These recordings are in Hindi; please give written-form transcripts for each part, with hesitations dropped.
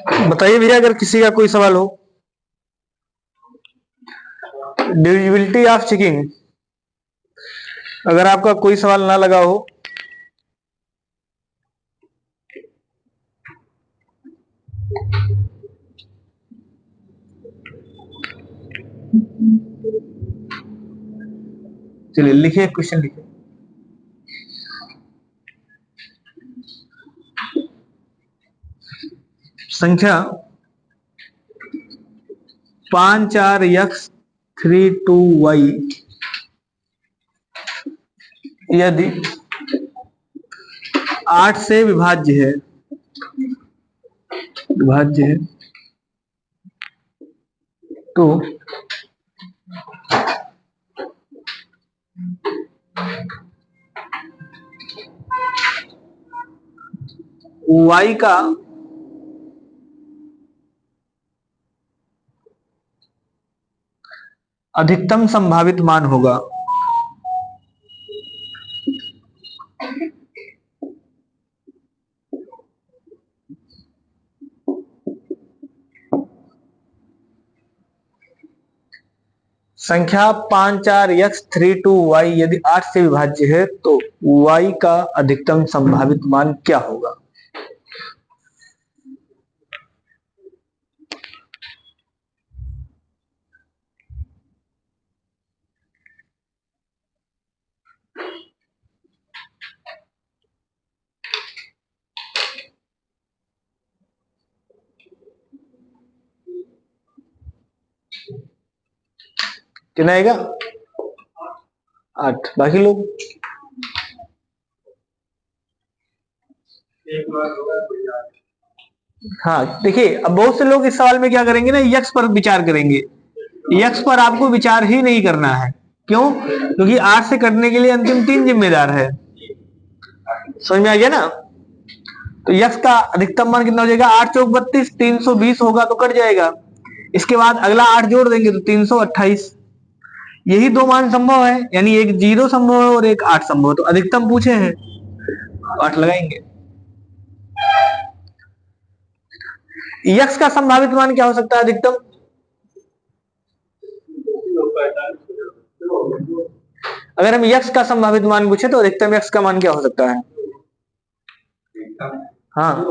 बताइए भैया, अगर किसी का कोई सवाल हो। डिविजिबिलिटी ऑफ चेकिंग, अगर आपका कोई सवाल ना लगा हो। चलिए लिखिए, क्वेश्चन लिखिए। संख्या 54x32y यदि 8 से विभाज्य है तो y का अधिकतम संभावित मान होगा। संख्या 54x32y यदि 8 से विभाज्य है तो y का अधिकतम संभावित मान क्या होगा। कितना आएगा? 8। बाकी लोग हाँ देखिए, अब बहुत से लोग इस सवाल में क्या करेंगे ना, यक्स पर विचार करेंगे। यक्स पर आपको विचार ही नहीं करना है। क्यों? क्योंकि 8 से कटने के लिए अंतिम 3 जिम्मेदार है। समझ में आ गया ना? तो यक्स का अधिकतम मान कितना हो जाएगा? 8 चौक 32, 320 होगा तो कट जाएगा। इसके बाद अगला 8 जोड़ देंगे तो 328। यही दो मान संभव है, यानी एक 0 संभव है और एक 8 संभव है। तो अधिकतम पूछे हैं, 8 लगाएंगे। यक्स का संभावित मान क्या हो सकता है अधिकतम? अगर हम यक्स का संभावित मान पूछे तो अधिकतम यक्स का मान क्या हो सकता है? हाँ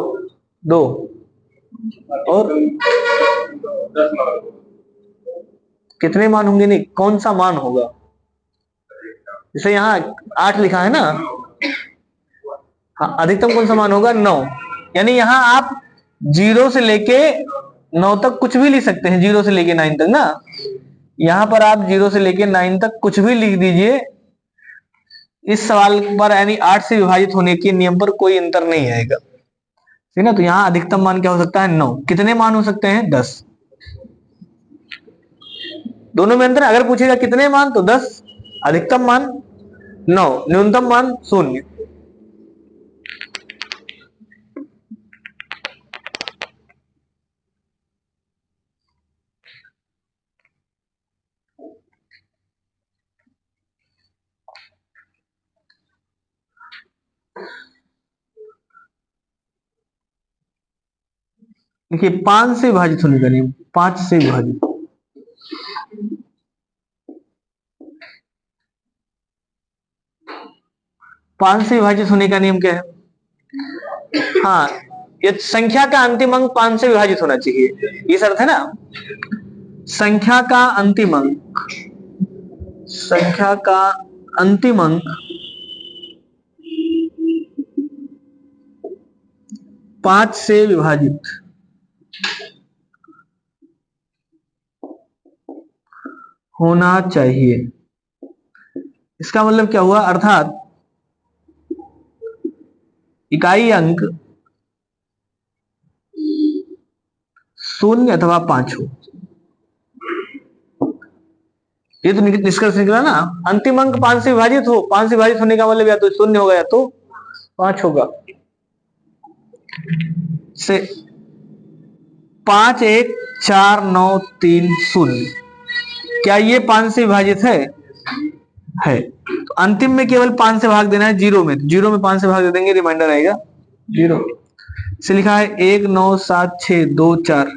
2 और कितने मान होंगे? नहीं, कौन सा मान होगा? जैसे यहाँ 8 लिखा है ना, हाँ अधिकतम कौन सा मान होगा? 9। यानी यहाँ आप 0 से लेके 9 तक कुछ भी लिख सकते हैं, 0 से लेके 9 तक ना। यहाँ पर आप 0 से लेके 9 तक कुछ भी लिख दीजिए, इस सवाल पर यानी 8 से विभाजित होने के नियम पर कोई अंतर नहीं आएगा। ठीक है ना? तो यहाँ अधिकतम मान क्या हो सकता है? 9। कितने मान हो सकते हैं? 10। दोनों में अंतर, अगर पूछेगा कितने मान तो 10, अधिकतम मान 9, न्यूनतम मान 0। देखिए 5 से विभाजित होने का नियम, 5 से विभाजित, पांच से विभाजित होने का नियम क्या है? हाँ, ये संख्या का अंतिम अंक 5 से विभाजित होना चाहिए, ये शर्त है ना। संख्या का अंतिम अंक, संख्या का अंतिम अंक 5 से विभाजित होना चाहिए। इसका मतलब क्या हुआ? अर्थात इकाई अंक 0 अथवा 5 हो। ये तो निष्कर्ष निकला ना। अंतिम अंक 5 से विभाजित हो, 5 से विभाजित होने का मतलब या तो 0 होगा या तो 5 होगा। से 5 1 4 9 3 0, क्या ये 5 से विभाजित है? है। तो अंतिम में केवल 5 से भाग देना है, 0 में 0 में 5 से भाग दे देंगे, रिमाइंडर आएगा 0। इसे लिखा है 1 9 7 6 2 4।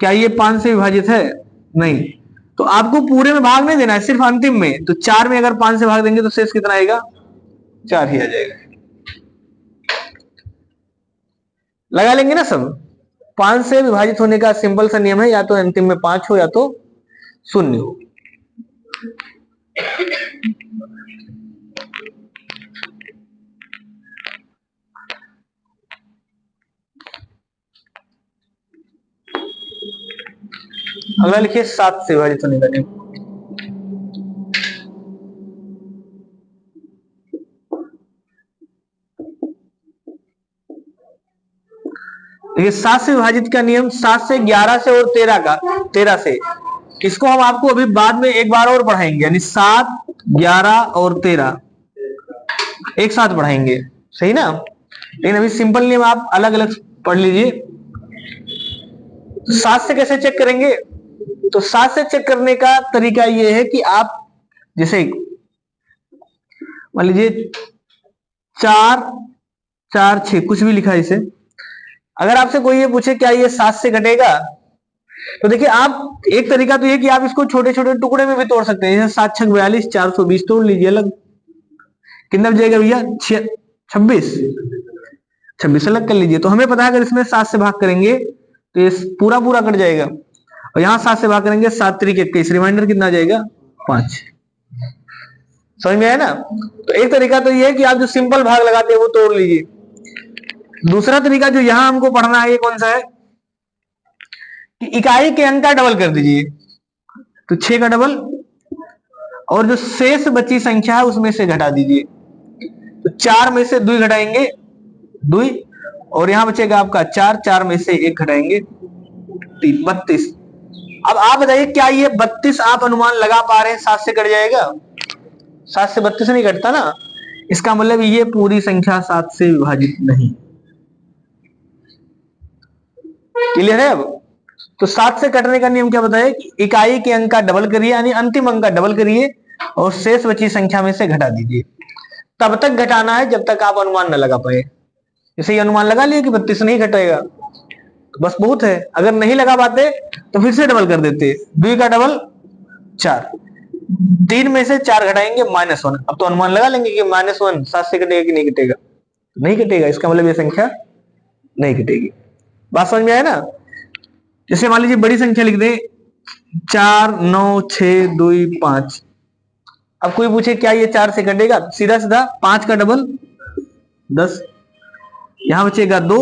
क्या ये 5 से विभाजित है? नहीं। तो आपको पूरे में भाग नहीं देना है, सिर्फ अंतिम में। तो 4 में अगर 5 से भाग देंगे तो शेष कितना आएगा? 4 ही आ जाएगा। लगा लेंगे ना सब। 5 से विभाजित होने का सिंपल सा नियम है, या तो अंतिम में 5 हो या तो 0 हो। अगला लिखिए 7 से विभाजित होने का नियम। देखिए 7 से विभाजित का नियम 7 से 11 से और 13 से। इसको हम आपको अभी बाद में एक बार और पढ़ाएंगे, यानी 7 11 और 13 एक साथ पढ़ाएंगे, सही ना। लेकिन अभी सिंपल नियम आप अलग अलग पढ़ लीजिए। 7 से कैसे चेक करेंगे? तो 7 से चेक करने का तरीका यह है कि आप जैसे मान लीजिए 4 4 6 कुछ भी लिखा है इसे, अगर आपसे कोई ये पूछे क्या ये 7 से घटेगा, तो देखिए आप एक तरीका तो ये कि आप इसको छोटे छोटे टुकड़े में भी तोड़ सकते हैं। जैसे 7 6 42 420 तोड़ लीजिए अलग। कितना बचेगा भैया? 26 26 अलग कर लीजिए। तो हमें पता है अगर इसमें 7 से भाग करेंगे तो ये पूरा पूरा कट जाएगा, और यहां 7 से भाग करेंगे 7 3 21, रिमाइंडर कितना आ जाएगा? 5। समझ में आया ना। तो एक तरीका तो ये है कि आप जो सिंपल भाग लगाते हैं वो तोड़ लीजिए। दूसरा तरीका जो यहां हमको पढ़ना है ये कौन सा है कि इकाई के अंक का डबल कर दीजिए। तो 6 का डबल, और जो शेष बची संख्या है उसमें से घटा दीजिए। तो 4 में से 2 घटाएंगे 2, और यहां बचेगा आपका 4, 4 में से 1 घटाएंगे 3, 32। अब आप बताइए क्या ये 32 आप अनुमान लगा पा रहे हैं 7 से कट जाएगा? 7 से 32 नहीं कटता ना। इसका मतलब ये पूरी संख्या 7 से विभाजित नहीं। क्लियर है अब? तो 7 से कटने का नियम क्या बताया कि इकाई के अंक का डबल करिए, यानी अंतिम अंक का डबल करिए, और शेष बची संख्या में से घटा दीजिए। तब तक घटाना है जब तक आप अनुमान न लगा पाए। जैसे ये अनुमान लगा लिया कि 32 नहीं घटेगा, तो बस बहुत है। अगर नहीं लगा पाते तो फिर से डबल कर देते। 2 का डबल 4, 3 में से 4 घटाएंगे -1। अब तो अनुमान लगा लेंगे कि -1 7 से कटेगा कि नहीं कटेगा? तो नहीं कटेगा, इसका मतलब ये संख्या नहीं कटेगी। बात समझ में आया ना। जैसे मान लीजिए बड़ी संख्या लिख दे 4 9 6 2 5। अब कोई पूछे क्या ये 4 से कटेगा? सीधा सीधा 5 का डबल 10, यहां बचेगा 2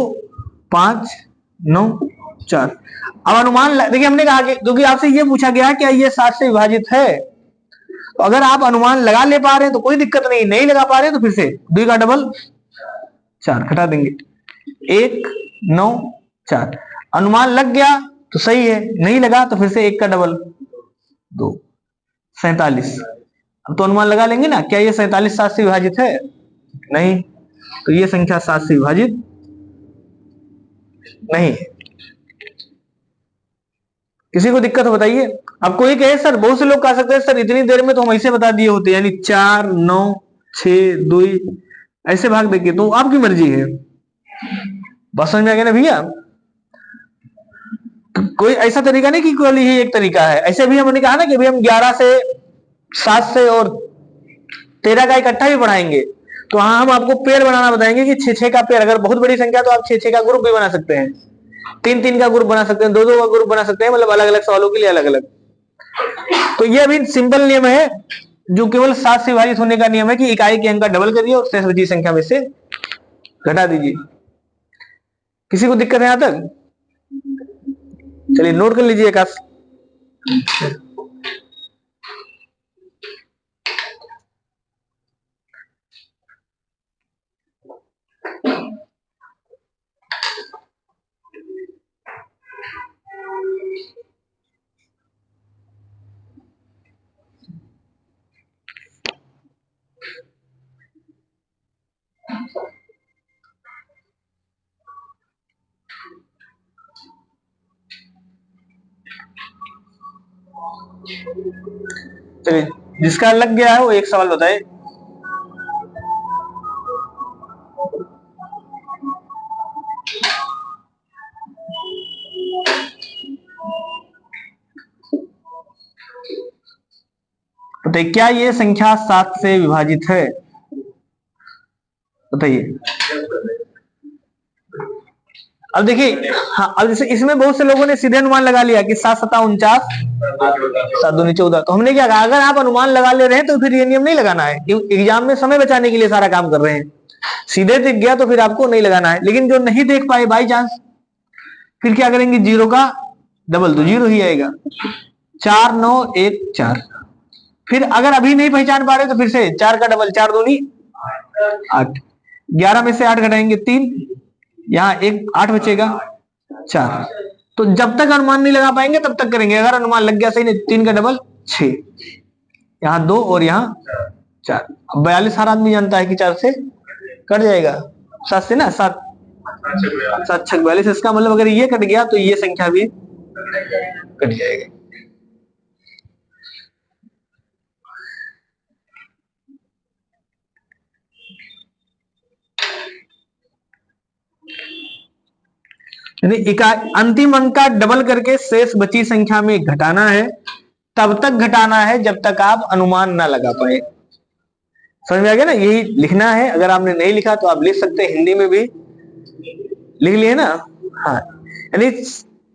5 9 4। अब अनुमान देखिए हमने कहा कि क्योंकि आपसे ये पूछा गया क्या ये 7 से विभाजित है, तो अगर आप अनुमान लगा ले पा रहे हैं तो कोई दिक्कत नहीं, नहीं लगा पा रहे हैं तो फिर से 2 का डबल 4 घटा देंगे 1 9 4। अनुमान लग गया तो सही है, नहीं लगा तो फिर से 1 का डबल 2, 47। अब तो अनुमान लगा लेंगे ना, क्या ये 47 7 से विभाजित है? नहीं, तो ये संख्या 7 से विभाजित नहीं है। किसी को दिक्कत हो बताइए। अब कोई कहे सर, बहुत से लोग कह सकते हैं सर इतनी देर में तो हम ऐसे बता दिए होते, यानी 4 9 6 2 ऐसे भाग देंगे, तो आपकी मर्जी है। बस समझ में आ गया ना भैया। कोई ऐसा तरीका नहीं कि केवल यही एक तरीका है। ऐसे भी हमने कहा ना कि भी हम 11 से 7 से और 13 का इकट्ठा भी पढ़ाएंगे। तो हाँ हम आपको पेयर बनाना बताएंगे कि 6 6 का पेयर। अगर बहुत बड़ी संख्या तो आप 6 6 का ग्रुप भी बना सकते हैं, 3 3 का ग्रुप बना सकते हैं, 2 2 का ग्रुप बना सकते हैं, मतलब अलग अलग सवालों के लिए अलग अलग। तो ये अभी सिंपल नियम है जो केवल 7 से विभाजित होने का नियम है कि इकाई के अंक का डबल करिए और शेष बची संख्या में से घटा दीजिए। किसी को दिक्कत है यहां तक? चलिए नोट कर लीजिए एक आस। चलिए जिसका लग गया है वो एक सवाल बताए। बताइए क्या ये संख्या 7 से विभाजित है? बताइए। अब देखिए, हाँ, अब जैसे इसमें बहुत से लोगों ने सीधे अनुमान लगा लिया कि 7×7 = 49, 7×2 = 14। तो हमने क्या कहा, अगर आप अनुमान लगा ले रहे हैं तो फिर ये नियम नहीं लगाना है, क्योंकि एग्जाम में समय बचाने के लिए सारा काम कर रहे हैं। सीधे दिख गया तो फिर आपको नहीं लगाना है। लेकिन जो नहीं देख पाए बाई चांस, फिर क्या करेंगे, 0 का डबल तो 0 ही आएगा। 4 9 1 4। फिर अगर अभी नहीं पहचान पा रहे तो फिर से 4 का डबल 4 दूनी 8। 11 में से 8 घटाएंगे 3, यहाँ एक 8 बचेगा 4। तो जब तक अनुमान नहीं लगा पाएंगे तब तक करेंगे। अगर अनुमान लग गया सही, नहीं 3 का डबल 6, यहाँ 2 और यहाँ 4। अब 42 हर आदमी जानता है कि 4 से कट जाएगा, 7 से ना, 7 7 6 42। इसका मतलब अगर ये कट गया तो ये संख्या भी कट जाएगा। अंतिम अंक का डबल करके शेष बची संख्या में घटाना है। तब तक घटाना है जब तक आप अनुमान ना लगा पाए। समझ में आ गया ना? यही लिखना है। अगर आपने नहीं लिखा तो आप लिख सकते हैं, हिंदी में भी लिख लिए ना। हाँ, यानी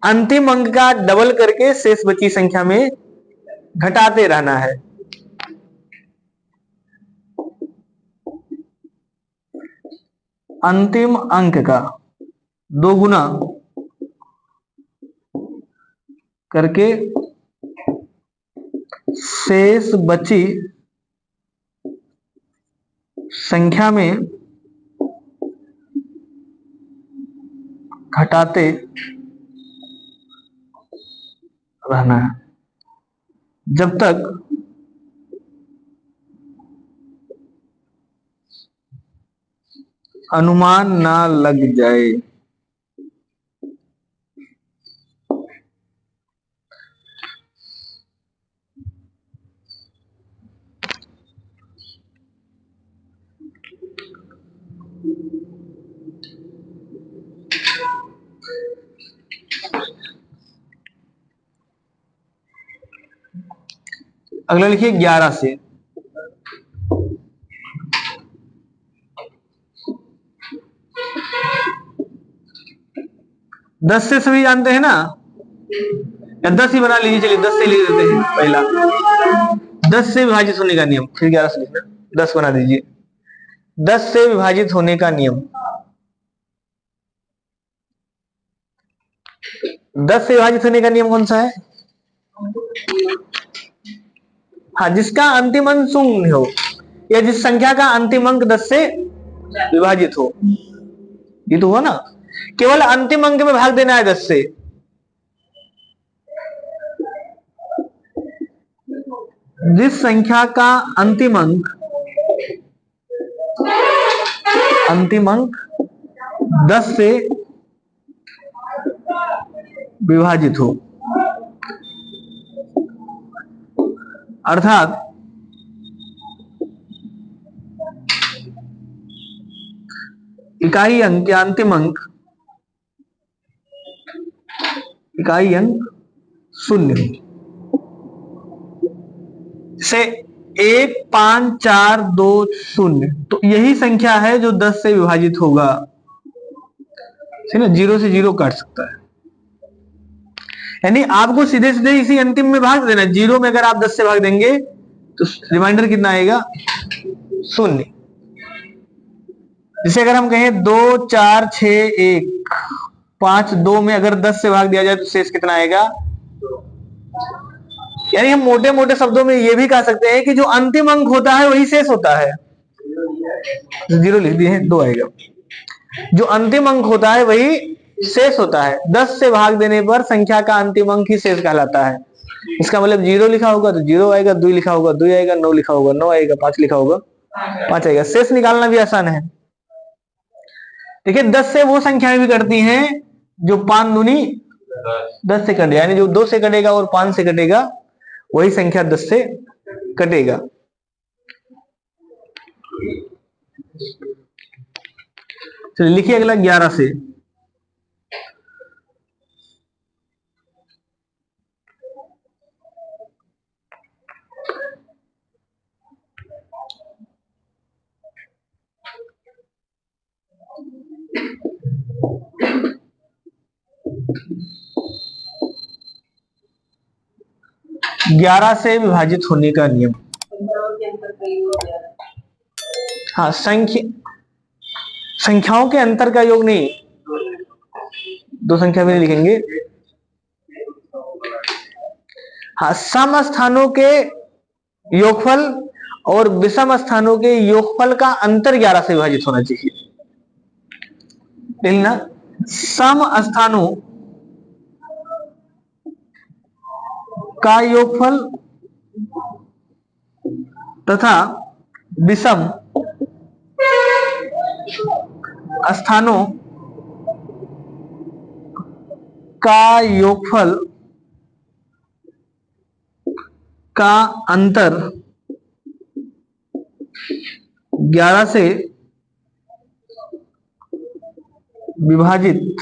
अंतिम अंक का डबल करके शेष बची संख्या में घटाते रहना है। अंतिम अंक का 2 गुना करके शेष बची संख्या में घटाते रहना है जब तक अनुमान ना लग जाए। अगला लिखिए 11 से। 10 से सभी जानते हैं ना, या 10 ही बना लीजिए। चलिए 10 से लिख देते हैं पहला, 10 से विभाजित होने का नियम। फिर 11 से लिखना, 10 बना दीजिए। 10 से विभाजित होने का नियम, 10 से विभाजित होने का नियम कौन सा है? हाँ, जिसका अंतिम अंक शून्य हो, या जिस संख्या का अंतिम अंक 10 से विभाजित हो। ये तो हुआ ना, केवल अंतिम अंक में भाग देना है 10 से। जिस संख्या का अंतिम अंक 10 से विभाजित हो, अर्थात इकाई अंक या अंतिम अंक, इकाई अंक शून्य हो। से 1 5 4 2 0, तो यही संख्या है जो 10 से विभाजित होगा। ठीक है, 0 से 0 काट सकता है। यानी आपको सीधे सीधे इसी अंतिम में भाग देना। 0 में अगर आप 10 से भाग देंगे तो रिमाइंडर कितना आएगा? 0। जैसे अगर हम कहें 2 4 6 1 5 2 में अगर 10 से भाग दिया जाए तो शेष कितना आएगा? यानी हम मोटे मोटे शब्दों में ये भी कह सकते हैं कि जो अंतिम अंक होता है वही शेष होता है। 0 लिख दिए हैं, 2 आएगा। जो अंतिम अंक होता है वही शेष होता है। 10 से भाग देने पर संख्या का अंतिम अंक ही शेष कहलाता है। इसका मतलब 0 लिखा होगा तो 0 आएगा, 2 लिखा होगा 2 आएगा, 9 लिखा होगा 9 आएगा, 5 लिखा होगा 5 आएगा। शेष निकालना भी आसान है। देखिए 10 से वो संख्याएं भी कटती हैं जो 5 दूनी 10 से कटे, यानी जो 2 से कटेगा और 5 से कटेगा वही संख्या 10 से कटेगा। चलिए लिखिए अगला 11 से। 11 से विभाजित होने का नियम। हाँ, संख्याओं के अंतर का योग नहीं, दो संख्या में लिखेंगे। हाँ, सम स्थानों के योगफल और विषम स्थानों के योगफल का अंतर 11 से विभाजित होना चाहिए। देखना, सम स्थानों का योगफल तथा विषम स्थानों का योगफल का अंतर 11 से विभाजित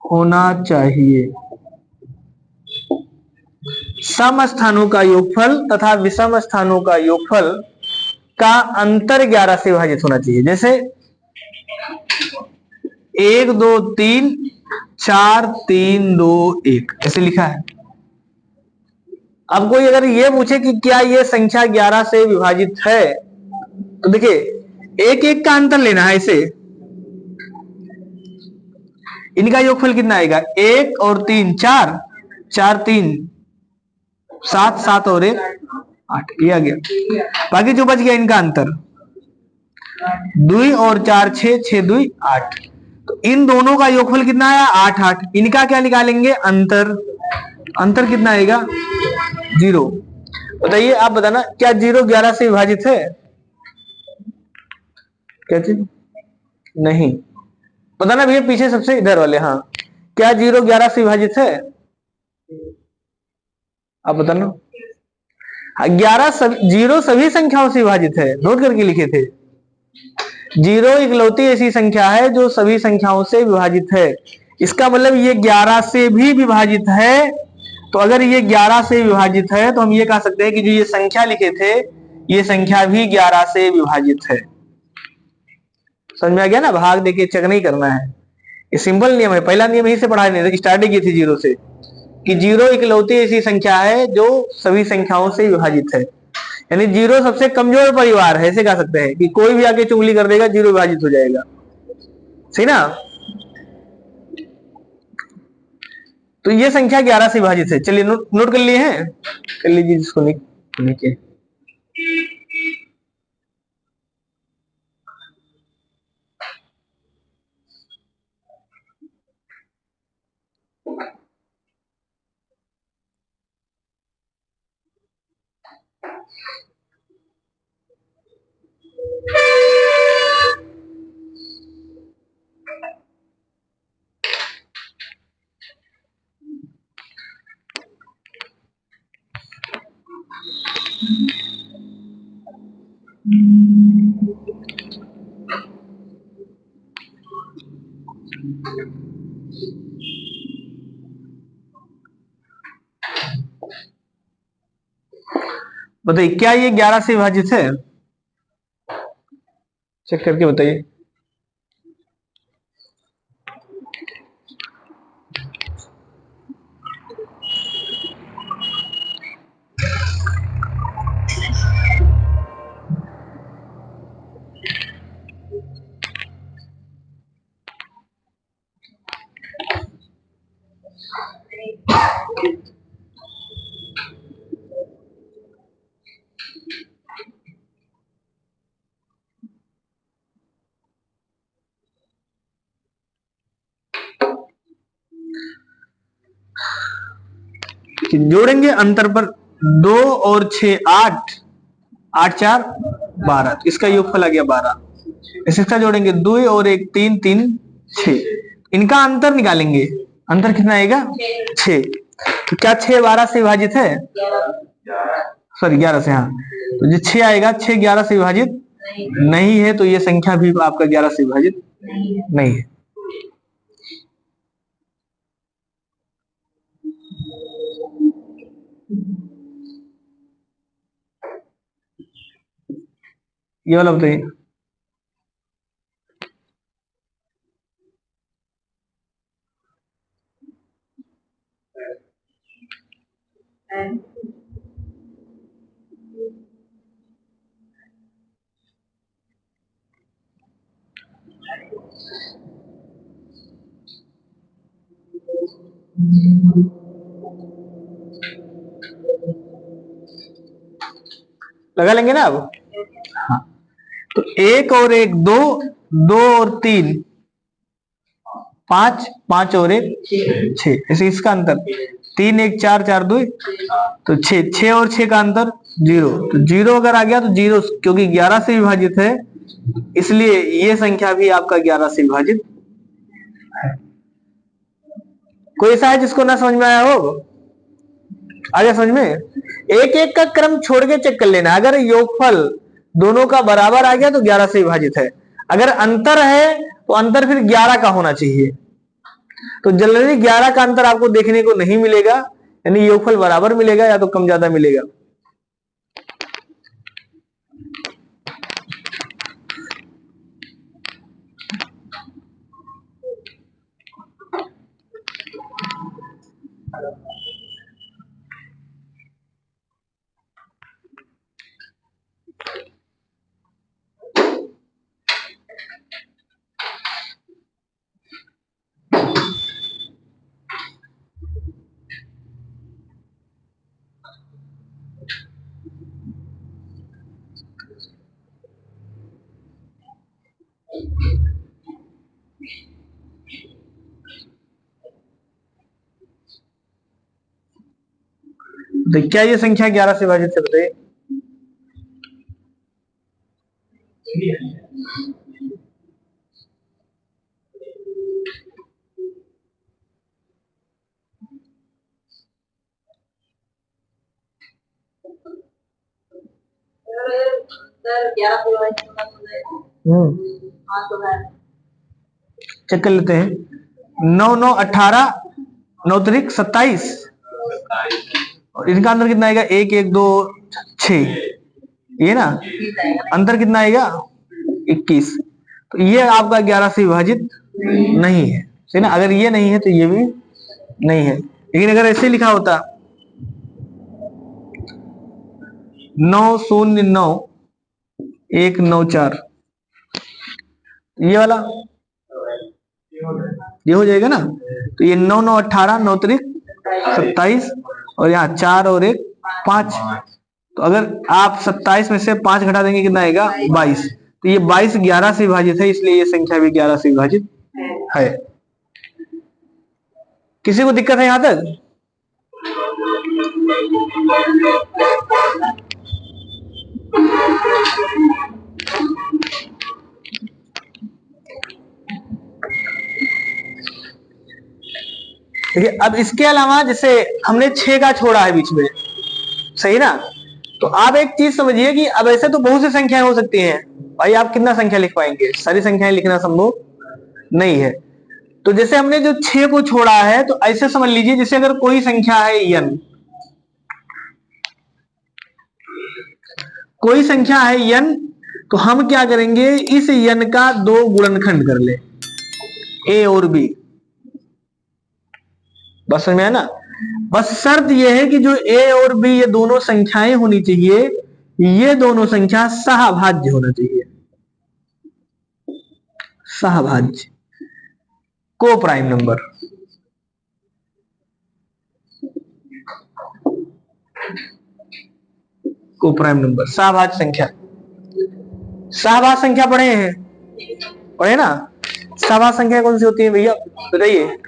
होना चाहिए। सम स्थानों का योगफल तथा विषम स्थानों का योगफल का अंतर 11 से विभाजित होना चाहिए। जैसे 1 2 3 4 3 2 1 ऐसे लिखा है। अब कोई अगर ये पूछे कि क्या ये संख्या 11 से विभाजित है, तो देखिए एक एक का अंतर लेना है। इसे इनका योगफल कितना आएगा? 1 और 3 4, 4 3 7, 7 और 1 8, ये आ गया। बाकी जो बच गया इनका अंतर 2 और 4 6, 6 2 8। तो इन दोनों का योगफल कितना आया? 8 8। इनका क्या निकालेंगे? अंतर। अंतर कितना आएगा? 0। बताइए, आप बताना, क्या 0 11 से विभाजित है? क्या चीज? नहीं। बताना भैया, पीछे सबसे इधर वाले। हाँ, क्या 0 11 से विभाजित है? आप बताना। हाँ, 0 सभी संख्याओं से विभाजित है, नोट करके लिखे थे। 0 इकलौती ऐसी संख्या है जो सभी संख्याओं से विभाजित है। इसका मतलब ये 11 से भी विभाजित है। तो अगर ये 11 से विभाजित है तो हम ये कह सकते हैं कि जो ये संख्या लिखे थे, ये संख्या भी 11 से विभाजित है। समझ में आ गया ना? भाग देके चेक नहीं करना है, ये सिंपल नियम है। पहला नियम यही से पढ़ा नहीं, स्टार्टिंग की थी 0 से, कि 0 इकलौती ऐसी संख्या है जो सभी संख्याओं से विभाजित है। यानी 0 सबसे कमजोर परिवार है, ऐसे कह सकते हैं कि कोई भी आके चुगली कर देगा, 0 विभाजित हो जाएगा। सही ना? तो ये संख्या 11 से विभाजित है। चलिए नोट कर लिए हैं, कर लीजिए जिसको लिखे। बताइए, क्या ये 11 से विभाजित है? चेक करके बताइए। जोड़ेंगे अंतर पर 2 और 6 8, 8 4 12, इसका योगफल आ गया 12। इसका जोड़ेंगे 2 और 1 3 3 6, इनका अंतर निकालेंगे। अंतर कितना आएगा? 6। तो क्या 6 12 से विभाजित है? सॉरी 11 से। हाँ, तो जो 6 आएगा, 6 11 से विभाजित नहीं है, तो ये संख्या भी आपका 11 से विभाजित नहीं है। ये वाला बताइए। लगा लेंगे ना अब। हाँ, तो एक और एक दो, दो और तीन पांच, पांच और एक छह, ऐसे इसका अंतर तीन एक चार, चार दो तो छह, छह और छह का अंतर जीरो, तो जीरो अगर आ गया तो जीरो, क्योंकि 11 से विभाजित है इसलिए ये संख्या भी आपका 11 से विभाजित है। कोई ऐसा है जिसको ना समझ में आया हो? आ गया समझ में? एक एक का क्रम छोड़ के चेक कर लेना, अगर योगफल दोनों का बराबर आ गया तो 11 से विभाजित है, अगर अंतर है तो अंतर फिर 11 का होना चाहिए। तो जनरली 11 का अंतर आपको देखने को नहीं मिलेगा, यानी योगफल बराबर मिलेगा या तो कम ज्यादा मिलेगा। तो क्या ये संख्या 11 से विभाजित है बताइए? चेक कर लेते हैं। 9 9 18, 9 त्रिक 27, और इनका अंतर कितना आएगा? एक एक दो छह, ये ना अंतर कितना आएगा? 21। तो ये आपका 11 से विभाजित नहीं है, ना? अगर ये नहीं है तो ये भी नहीं है। लेकिन अगर ऐसे लिखा होता 909 194, ये वाला ये हो जाएगा ना। तो ये 9 9 18, 9 त्रिक 27, और यहाँ 4 और एक 5। तो अगर आप 27 में से 5 घटा देंगे कितना आएगा? 22। तो ये 22 11 से विभाजित है, इसलिए ये संख्या भी 11 से विभाजित है। किसी को दिक्कत है यहां तक? देखिए, अब इसके अलावा जैसे हमने 6 का छोड़ा है बीच में, सही ना? तो आप एक चीज समझिए कि अब ऐसे तो बहुत सी संख्याएं हो सकती हैं भाई, आप कितना संख्या लिख पाएंगे? सारी संख्याएं लिखना संभव नहीं है। तो जैसे हमने जो 6 को छोड़ा है, तो ऐसे समझ लीजिए जैसे अगर कोई संख्या है n, कोई संख्या है n, तो हम क्या करेंगे? इस n का 2 गुणनखंड कर ले, a और b। बस समझ में आया ना? बस शर्त यह है कि जो a और b ये दोनों संख्याएं होनी चाहिए, ये दोनों संख्या सहभाज्य होना चाहिए। सहभाज्य, को प्राइम नंबर। को प्राइम नंबर, सहभाज्य संख्या। सहभाज्य संख्या पढ़े हैं? पढ़े ना? सहभाज्य संख्या कौन सी होती है भैया बताइए?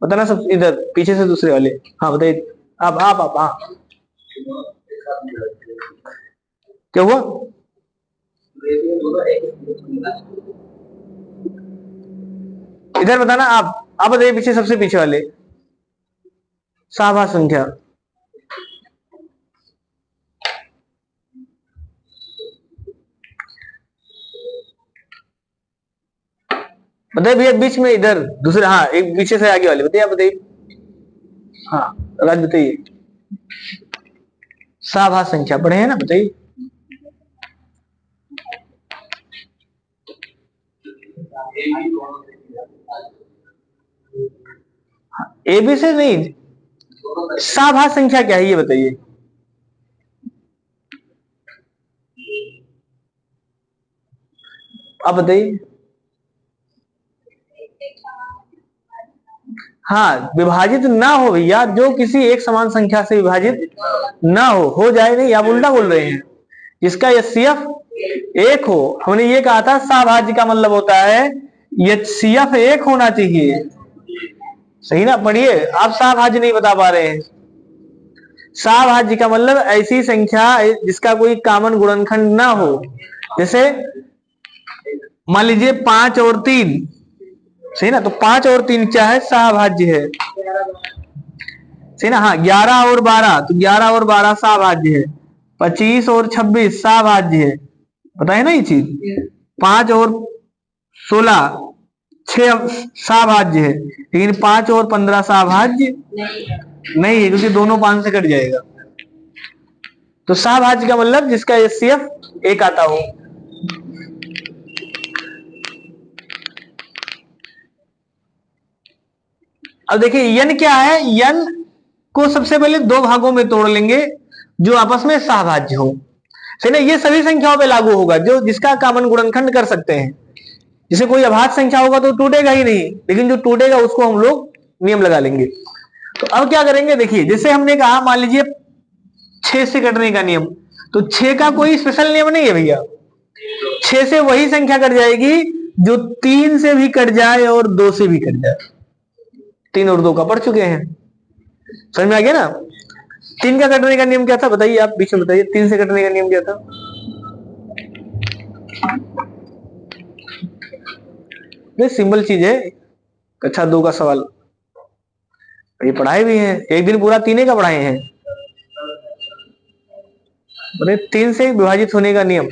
बताना सब, इधर पीछे से दूसरे वाले। हाँ बताइए। आप हाँ, क्या हुआ? इधर बताना आप बताइए, पीछे सबसे पीछे वाले। सहभाज्य संख्या बताइए भैया, बीच में इधर दूसरे, हाँ एक पीछे से आगे वाले बताइए, आप बताइए। हाँ राज बताइए। सहभाज्य संख्या पढ़े हैं ना? बताइए। ए बी से नहीं, सभाज्य संख्या क्या है ये बताइए। आप बताइए। हाँ, विभाजित ना हो भैया, जो किसी एक समान संख्या से विभाजित ना हो जाए नहीं, आप उल्टा बोल रहे हैं। इसका एचसीएफ एक हो, हमने ये कहा था सभाज्य का मतलब होता है एचसीएफ एक होना चाहिए, सही ना। पढ़िए, आप सभाज्य नहीं बता पा रहे हैं। सभाज्य का मतलब ऐसी संख्या जिसका कोई कॉमन गुणनखंड ना हो, जैसे मान लीजिए 5 और 3, सही ना, तो 5 और 3 क्या है, सभाज्य है, सही ना। हाँ, 11 और 12, तो 11 और 12 सभाज्य है। 25 और 26 सभाज्य है, पता है ना ये चीज। 5 और 16 6 सभाज्य है, लेकिन 5 और 15 सभाज्य नहीं है, क्योंकि दोनों 5 से कट जाएगा। तो सभाज्य का मतलब जिसका एचसीएफ एक आता हो। अब देखिए यन क्या है, यन को सबसे पहले दो भागों में तोड़ लेंगे जो आपस में सभाज्य हो, सही ना। ये सभी संख्याओं पे लागू होगा जो जिसका कॉमन गुणनखंड कर सकते हैं। जैसे कोई अभाज्य संख्या होगा तो टूटेगा ही नहीं, लेकिन जो टूटेगा उसको हम लोग नियम लगा लेंगे। तो अब क्या करेंगे, देखिए जैसे हमने कहा मान लीजिए 6 से कटने का नियम, तो 6 का कोई स्पेशल नियम नहीं है भैया। 6 से वही संख्या कट जाएगी जो 3 से भी कट जाए और 2 से भी कट जाए। 3 और 2 का पढ़ चुके हैं, समझ में आ गया ना। 3 का कटने का नियम क्या था बताइए, आप बीच में बताइए। 3 से कटने का नियम क्या था। नहीं, सिंपल चीज है, कक्षा 2 का सवाल, ये पढ़ाए भी हैं, एक दिन पूरा 3 का पढ़ाए हैं। 3 से विभाजित होने का नियम,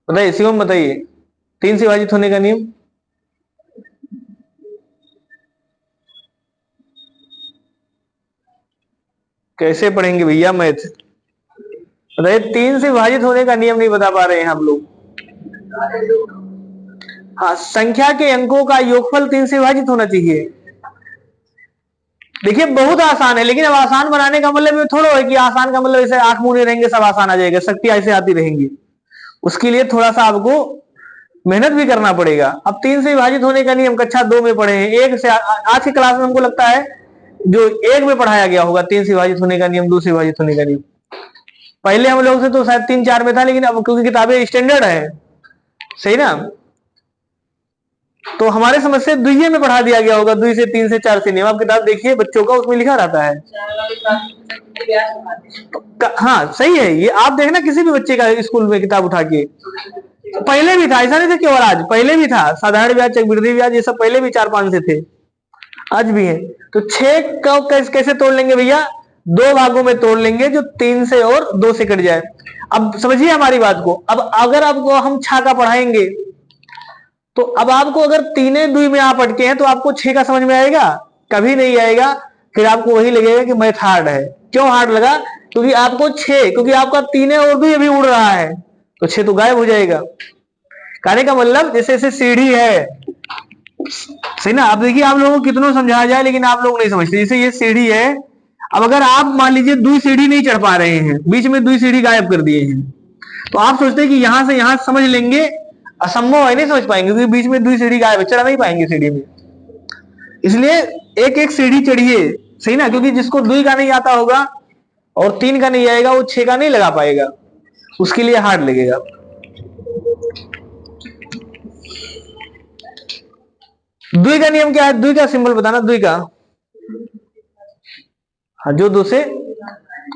बताइए शिवम, बताइए 3 से विभाजित होने का नियम। कैसे पढ़ेंगे भैया मैथ, बताइए। 3 से विभाजित होने का नियम नहीं बता पा रहे हैं आप लोग। हाँ, संख्या के अंकों का योगफल 3 से विभाजित होना चाहिए। देखिए बहुत आसान है, लेकिन अब आसान बनाने का मतलब ये थोड़ा है कि आसान का मतलब ऐसे आंख मूंदे रहेंगे सब आसान आ जाएगा, शक्ति ऐसे आती रहेंगी। उसके लिए थोड़ा सा आपको मेहनत भी करना पड़ेगा। अब 3 से विभाजित होने का नियम कक्षा 2 में पढ़े हैं, एक से आज की क्लास में हमको लगता है जो 1 में पढ़ाया गया होगा 3 से विभाजित होने का नियम, 2 से विभाजित होने का नियम। पहले हम लोग से तो शायद 3-4 में था, लेकिन अब क्योंकि किताबें स्टैंडर्ड है, सही ना, तो हमारे समझ से द्वितीय में पढ़ा दिया गया होगा, 2 से 3 से 4 से नियम। आप किताब देखिए बच्चों का, उसमें लिखा रहता है। हाँ सही है, ये आप देखना किसी भी बच्चे का स्कूल में किताब उठा के, पहले भी था, ऐसा नहीं था केवल आज, पहले भी था। साधारण ब्याज, चक्रवृद्धि ब्याज, ये सब पहले भी 4-5 से थे, आज भी है। तो 6 को कैसे तोड़ लेंगे भैया, 2 भागों में तोड़ लेंगे जो 3 से और 2 से कट जाए। अब समझिए हमारी बात को। अब अगर आपको हम 6 का पढ़ाएंगे तो अब आपको अगर 3 दुई में आप अटके हैं तो आपको 6 का समझ में आएगा, कभी नहीं आएगा। फिर आपको वही लगेगा कि मैथ हार्ड है। क्यों हार्ड लगा, क्योंकि आपको 6, क्योंकि आपका 3 और 2 अभी उड़ रहा है, तो 6 तो गायब हो जाएगा। कहने का मतलब जैसे जैसे सीढ़ी है, सही ना। अब देखिए आप लोगों को कितना समझाया जाए लेकिन आप लोग नहीं समझते। जैसे ये सीढ़ी है, अब अगर आप मान लीजिए 2 सीढ़ी नहीं चढ़ पा रहे हैं, बीच में 2 सीढ़ी गायब कर दिए हैं, तो आप सोचते हैं कि यहां से यहां समझ लेंगे, असंभव है, नहीं समझ पाएंगे, क्योंकि बीच में 2 सीढ़ी गायब है, चढ़ नहीं पाएंगे सीढ़ी में। इसलिए एक एक सीढ़ी चढ़िए, सही ना, क्योंकि जिसको 2 का नहीं आता होगा और 3 का नहीं आएगा वो 6 का नहीं लगा पाएगा, उसके लिए हार्ड लगेगा। द्वि का नियम क्या है, द्वि का सिंबल बताना, द्वि का। हाँ, जो 2 से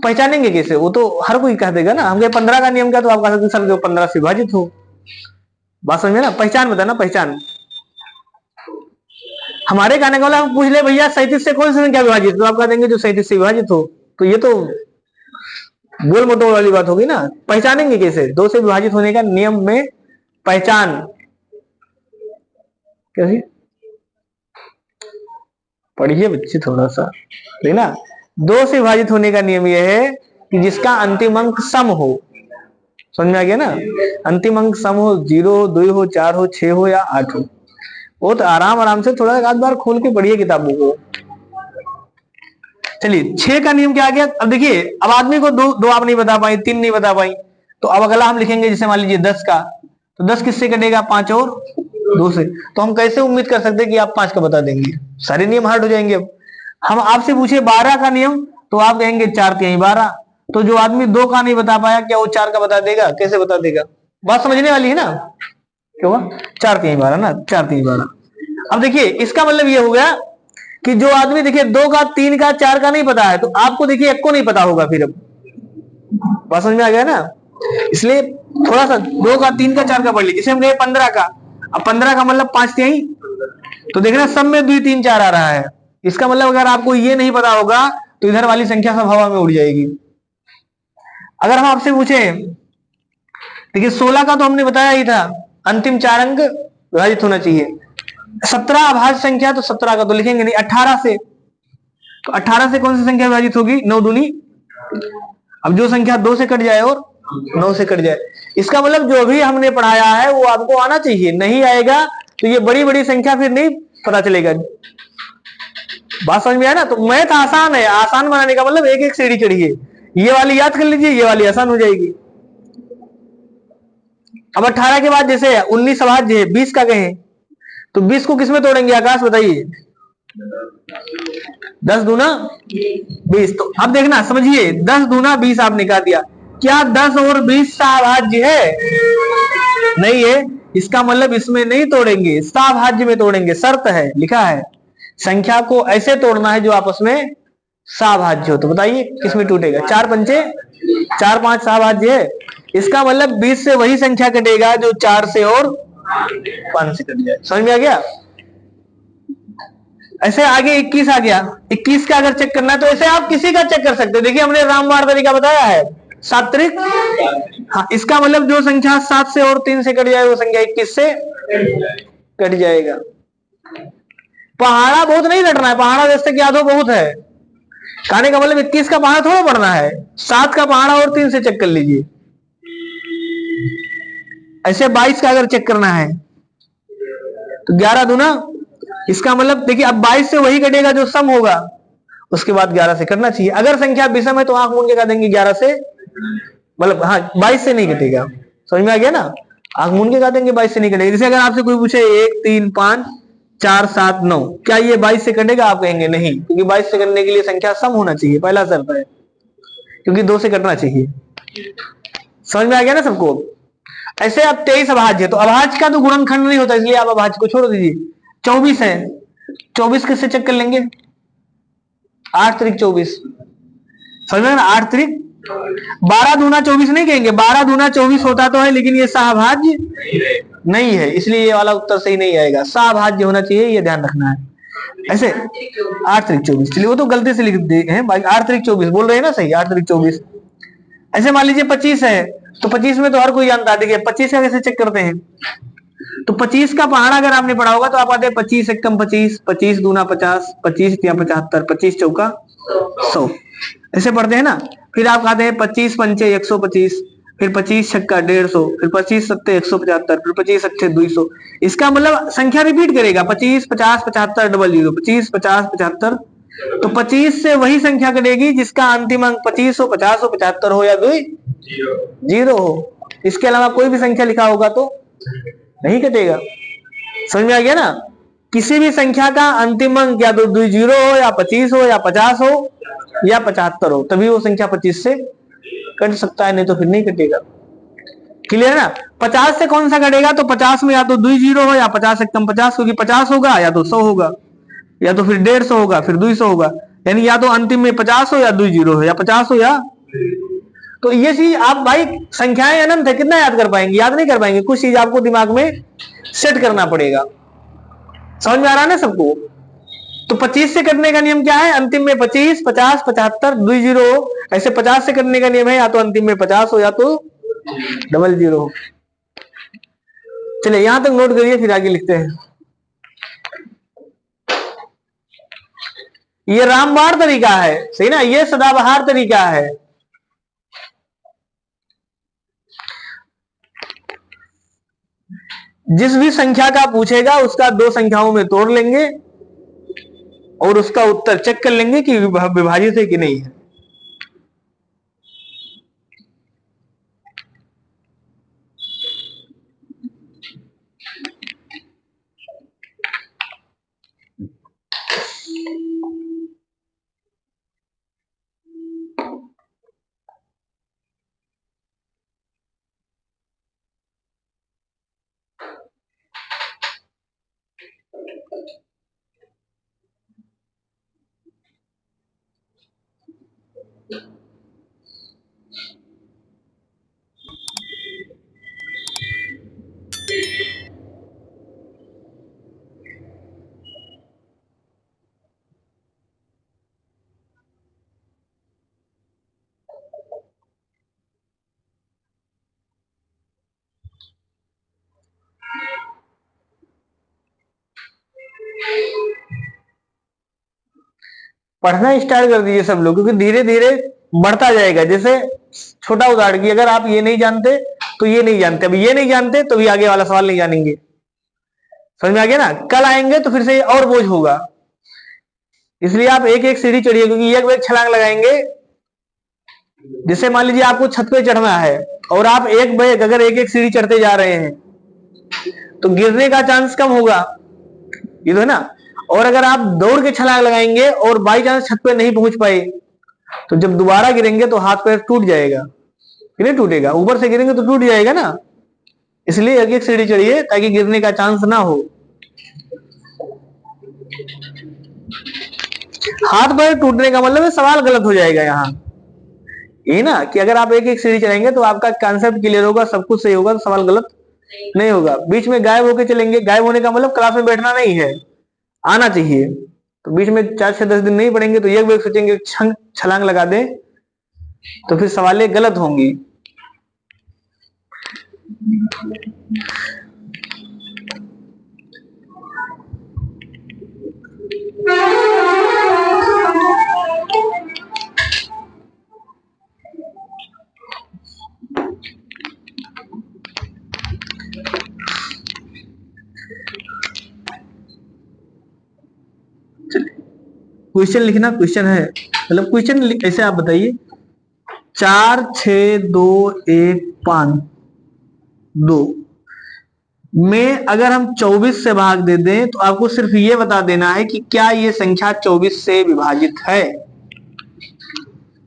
पहचानेंगे कैसे, वो तो हर कोई कह देगा ना। हम 15 का नियम क्या, तो आप कह सकते सर 15 से विभाजित हो। बात समझ में ना, पहचान बताना, पहचान। हमारे कहने का हम पूछ ले भैया 37 से कौन सी संख्या विभाजित, तो आप कह देंगे जो 37 से विभाजित हो। तो ये तो गोल मोटो वाली बात होगी ना। पहचानेंगे कैसे, 2 से विभाजित होने का नियम में पहचान कैसे, पढ़िए बच्चे थोड़ा सा, है ना। 2 से विभाजित होने का नियम यह है कि जिसका अंतिम अंक सम हो, समझ में आ गया ना। अंतिम अंक सम हो, 0 हो, 2 हो, 4 हो, 6 हो या 8 हो। वो तो आराम आराम से थोड़ा एक बार खोल के पढ़िए किताबों को। चलिए 6 का नियम क्या आ गया। अब देखिए, अब आदमी को दो आप नहीं बता पाई, 3 नहीं बता पाई, तो अब अगला हम लिखेंगे जैसे मान लीजिए 10 का, तो 10 किससे कटेगा? 5 और 2 से। तो हम कैसे उम्मीद कर सकते हैं कि आप 5 का बता देंगे? सारे नियम हार्ड हो जाएंगे। अब हम आपसे पूछे 12 का नियम, तो आप कहेंगे 4 3 12। तो जो आदमी 2 का नहीं बता पाया, क्या वो 4 का बता देगा? कैसे बता देगा? बात समझने वाली है ना? क्यों? 4 3 12 ना, 4 3 12। अब देखिए, इसका मतलब ये हो गया कि जो आदमी देखिए 2 का, 3 का, 4 का नहीं पता है, तो आपको देखिए 1 को नहीं पता होगा। फिर अब बात समझ में आ गया ना? इसलिए थोड़ा सा 2 का, 3 का, 4 का पढ़ लीजिए। जैसे हम गए 15 का, अब 15 का मतलब 5 तिहाई, तो देखना सब में 2 3 4 आ रहा है। इसका मतलब अगर आपको ये नहीं पता होगा तो इधर वाली संख्या सब हवा में उड़ जाएगी। अगर हम आपसे पूछे, देखिए 16 का तो हमने बताया ही था, अंतिम 4 अंक विभाजित होना चाहिए। 17 अभाज्य संख्या, तो 17 का तो लिखेंगे नहीं। 18 से, तो 18 से कौन सी संख्या विभाजित होगी? 9 दूनी। अब जो संख्या 2 से कट जाए और 9 से कट जाए, इसका मतलब जो भी हमने पढ़ाया है वो आपको आना चाहिए। नहीं आएगा तो ये बड़ी बड़ी संख्या फिर नहीं पता चलेगा। बात समझ में आया ना? तो मैथ आसान है, आसान बनाने का मतलब एक एक सीढ़ी चढ़िए। ये वाली याद कर लीजिए, ये वाली आसान हो जाएगी। अब 18 के बाद जैसे 19 अभाज्य है, 20 का कहें, तो 20 को किसमें तोड़ेंगे? आकाश बताइए। 10 दूना 20। तो अब देखना, समझिए, 10 दूना 20 आपने कहा दिया, क्या 10 और 20 सहाभाज्य है? नहीं है। इसका मतलब इसमें नहीं तोड़ेंगे, सहाभाज्य में तोड़ेंगे। शर्त है, लिखा है संख्या को ऐसे तोड़ना है जो आपस में सहाभाज्य हो। तो बताइए किसमें टूटेगा? 4 पंचे 4 5 सहाभाज्य है। इसका मतलब 20 से वही संख्या कटेगा जो 4 से और 5 से कट जाए। समझ में आ गया? ऐसे आगे 21 आ गया। 21 का अगर चेक करना है तो ऐसे आप किसी का चेक कर सकते हैं। देखिए हमने रामबाण तरीका बताया है, सात्रिक। हाँ, इसका मतलब जो संख्या 7 से और 3 से कट जाए वो संख्या 21 से कट जाएगा। पहाड़ा बहुत नहीं रटना है, पहाड़ा जैसे याद हो बहुत है। कहने का मतलब 21 का पहाड़ा थोड़ा पढ़ना है, 7 का पहाड़ा और 3 से चेक कर लीजिए। ऐसे 22 का अगर चेक करना है तो 11 दूना, इसका मतलब देखिए अब 22 से वही कटेगा जो सम होगा, उसके बाद 11 से करना चाहिए। अगर संख्या विषम है तो आंख मूंद के कह देंगे 11 से, मतलब हाँ 22 से नहीं कटेगा। समझ में आ गया ना? आंख मूंद के कह देंगे 22 से नहीं कटेगा। जैसे अगर आपसे कोई पूछे 1 3 5 4 7 9, क्या ये 22 से कटेगा? आप कहेंगे नहीं, क्योंकि 22 से करने के लिए संख्या सम होना चाहिए, पहला शर्त है, क्योंकि 2 से कटना चाहिए। समझ में आ गया ना सबको? ऐसे अब 23 अभाज्य, तो अभाज्य का तो गुणनखंड नहीं होता, इसलिए आप अभाज्य को छोड़ दीजिए। 24 है, 24 किससे चेक कर लेंगे? 8 त्रिक 24। समझ में? 8 त्रिक 12 दूना 24 नहीं कहेंगे, 12 दूना 24 होता तो है, लेकिन ये सहाभाज्य नहीं है, इसलिए ये वाला उत्तर सही नहीं आएगा। सहाभाज्य होना चाहिए, ये ध्यान रखना है। ऐसे 8 त्रिक 24, चलिए वो तो गलती से लिख दिए हैं भाई, 8 त्रिक 24 बोल रहे हैं ना सही, 8 त्रिक 24। ऐसे मान लीजिए 25 है, तो 25 में तो हर कोई जानता है। देखिए 25 का कैसे चेक करते हैं, तो 25 का पहाड़ा अगर आपने पढ़ा होगा तो आप आते हैं 25 एकम 25, 25 दूना 50, 25 या 75, 25 चौका 100, ऐसे पढ़ते हैं ना। फिर आप कहते हैं 25 पंचे 125, फिर 25 छक्का 150, फिर 25 सत्ते 175, फिर 25 अट्ठे 200। इसका मतलब संख्या रिपीट करेगा, 25 50 75 00, 25 50 75। तो 25 से वही संख्या कटेगी जिसका अंतिम अंक 25 हो, 50 हो, 75 हो या 2 0 हो। इसके अलावा कोई भी संख्या लिखा होगा तो नहीं कटेगा। समझ में आ गया ना? किसी भी संख्या का अंतिम अंक या तो 2 0 हो, या 25 हो, या 50 हो, या 75 हो, तभी वो संख्या 25 से कट सकता है, नहीं तो फिर नहीं कटेगा। क्लियर है ना? 50 से कौन सा कटेगा? तो 50 में या तो 2 0 हो, या 50 एकम 50, क्योंकि 50 होगा या तो 100 होगा, या तो फिर 150 होगा, फिर 200 होगा। यानी या तो अंतिम में 50 हो, या 2 0 हो, या 50 हो, या तो ये चीज आप भाई, संख्याएं अनंत है, कितना याद कर पाएंगे? याद नहीं कर पाएंगे। कुछ चीज आपको दिमाग में सेट करना पड़ेगा। समझ में आ रहा है ना सबको? तो 25 से करने का नियम क्या है? अंतिम में 25 50 75 2 0 हो। ऐसे 50 से करने का नियम है या तो अंतिम में 50 हो, या तो 00 हो। चलिए यहां तक नोट करिए, फिर आगे लिखते हैं। ये रामबाण तरीका है, सही ना? ये सदाबहार तरीका है। जिस भी संख्या का पूछेगा उसका दो संख्याओं में तोड़ लेंगे और उसका उत्तर चेक कर लेंगे कि विभाजित है कि नहीं है। पढ़ना स्टार्ट कर दीजिए सब लोग, क्योंकि धीरे धीरे बढ़ता जाएगा। जैसे छोटा उदाहरण की, अगर आप ये नहीं जानते तो ये नहीं जानते, अब ये नहीं जानते तो भी आगे वाला सवाल नहीं जानेंगे। समझ में आ गया ना? कल आएंगे तो फिर से और बोझ होगा। इसलिए आप एक एक सीढ़ी चढ़िए, क्योंकि एक बैग छलांग लगाएंगे। जैसे मान लीजिए आपको छत पे चढ़ना है और आप एक बैग अगर एक एक सीढ़ी चढ़ते जा रहे हैं तो गिरने का चांस कम होगा, ये तो है ना। और अगर आप दौड़ के छलांग लगाएंगे और बाई चांस छत पे नहीं पहुंच पाए तो जब दोबारा गिरेंगे तो हाथ पैर टूट जाएगा कि नहीं टूटेगा? ऊपर से गिरेंगे तो टूट जाएगा ना। इसलिए एक एक सीढ़ी चढ़िए ताकि गिरने का चांस ना हो। हाथ पैर टूटने का मतलब है सवाल गलत हो जाएगा यहाँ, ये ना कि अगर आप एक एक सीढ़ी चढ़ेंगे तो आपका कॉन्सेप्ट क्लियर होगा, सब कुछ सही होगा, तो सवाल गलत नहीं होगा। बीच में गायब होके चलेंगे, गायब होने का मतलब क्लास में बैठना नहीं है, आना चाहिए। तो बीच में 4 6 10 दिन नहीं पढ़ेंगे तो एक बार सोचेंगे छलांग लगा दें तो फिर सवालें गलत होंगी। क्वेश्चन लिखना, क्वेश्चन है मतलब क्वेश्चन ऐसे आप बताइए 4 6 2 1 5 2 में अगर हम 24 से भाग दे दें तो आपको सिर्फ ये बता देना है कि क्या ये संख्या 24 से विभाजित है।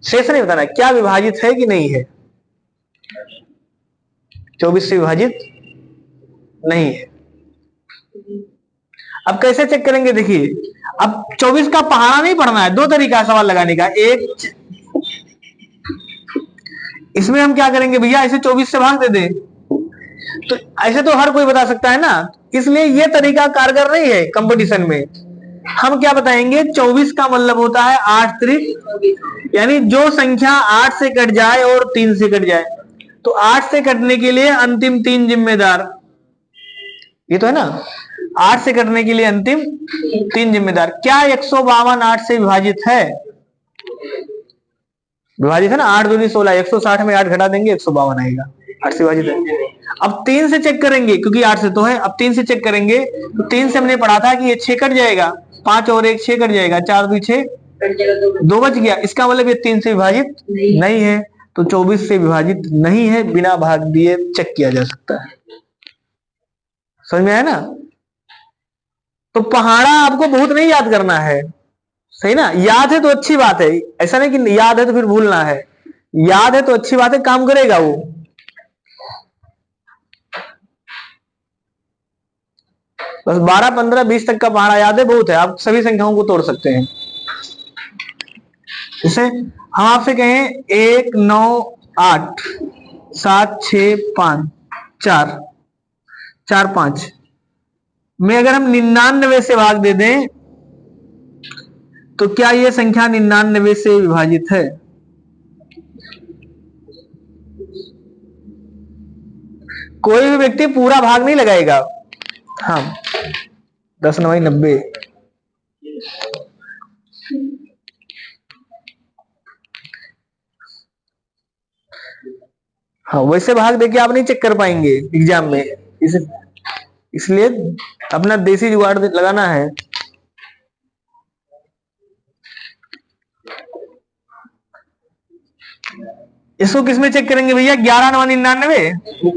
शेष नहीं बताना, क्या विभाजित है कि नहीं है। 24 से विभाजित नहीं है। अब कैसे चेक करेंगे? देखिए, अब 24 का पहाड़ा नहीं पढ़ना है, दो तरीका है सवाल लगाने का। एक, इसमें हम क्या करेंगे भैया, ऐसे 24 से भाग दे दें तो ऐसे तो हर कोई बता सकता है ना, इसलिए ये तरीका कारगर नहीं है कंपटीशन में। हम क्या बताएंगे, 24 का मतलब होता है 8 त्रिक, यानी जो संख्या 8 से कट जाए और 3 से कट जाए। तो 8 से कटने के लिए अंतिम 3 जिम्मेदार, ये तो है ना। 8 से कटने के लिए अंतिम 3 जिम्मेदार। क्या 152 8 से विभाजित है? विभाजित है ना। 8 दूनी 16, 160 में 8 घटा देंगे 152 आएगा। 8 से विभाजित है। अब 3 से चेक करेंगे, क्योंकि 8 से तो है। अब 3 से चेक करेंगे तो 3 से हमने पढ़ा था कि ये 6 कट जाएगा, 5 और 1 6 कट जाएगा, 4 2 6 2 बच गया। इसका मतलब ये 3 से विभाजित नहीं है, तो 24 से विभाजित नहीं है, बिना भाग दिए चेक किया जा सकता है। समझ में आया ना? तो पहाड़ा आपको बहुत नहीं याद करना है, सही ना। याद है तो अच्छी बात है, ऐसा नहीं कि याद है तो फिर भूलना है। याद है तो अच्छी बात है, काम करेगा वो। बस 12 15 20 तक का पहाड़ा याद है, बहुत है, आप सभी संख्याओं को तोड़ सकते हैं। जैसे हम आपसे कहें 1 9 8 7 6 5 4 4 5 में अगर हम 99 से भाग दे दें तो क्या यह संख्या 99 से विभाजित है? कोई भी व्यक्ति पूरा भाग नहीं लगाएगा। हाँ, 10 9 90। हाँ, वैसे भाग देके आप नहीं चेक कर पाएंगे एग्जाम में। इसे इसलिए अपना देसी जुगाड़ लगाना है। इसको किसमें चेक करेंगे भैया? 11 9 99,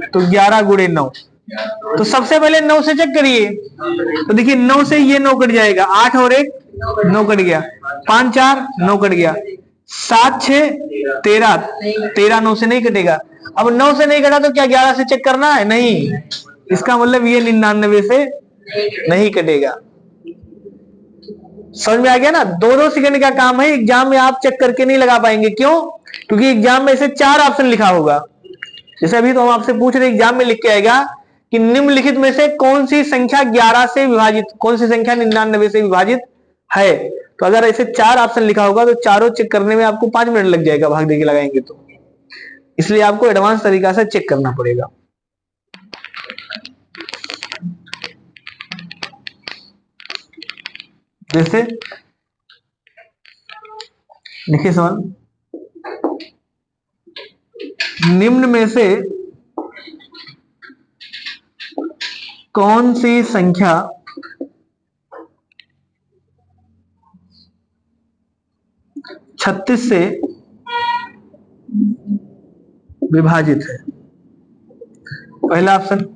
तो 11 गुणे 9। तो सबसे पहले 9 से चेक करिए, तो देखिए 9 से ये 9 कट जाएगा, 8 और 1 9 कट गया, 5 4 9 कट गया, 7 6 13, 13 9 से नहीं कटेगा। अब 9 से नहीं कटा तो क्या 11 से चेक करना है? नहीं, इसका मतलब ये 99 से नहीं कटेगा। समझ में आ गया ना? 2-2 सेकंड का काम है, एग्जाम में आप चेक करके नहीं लगा पाएंगे। क्यों? क्योंकि एग्जाम में ऐसे 4 ऑप्शन लिखा होगा। जैसे अभी तो हम आपसे पूछ रहे, एग्जाम में लिख के आएगा कि निम्नलिखित में से कौन सी संख्या 11 से विभाजित, कौन सी संख्या 99 से विभाजित है। तो अगर ऐसे 4 ऑप्शन लिखा होगा तो चारों चेक करने में आपको 5 मिनट लग जाएगा, भाग दे के लगाएंगे तो। इसलिए आपको एडवांस तरीका से चेक करना पड़ेगा। जैसे देखिए सवाल, निम्न में से कौन सी संख्या 36 से विभाजित है? पहला ऑप्शन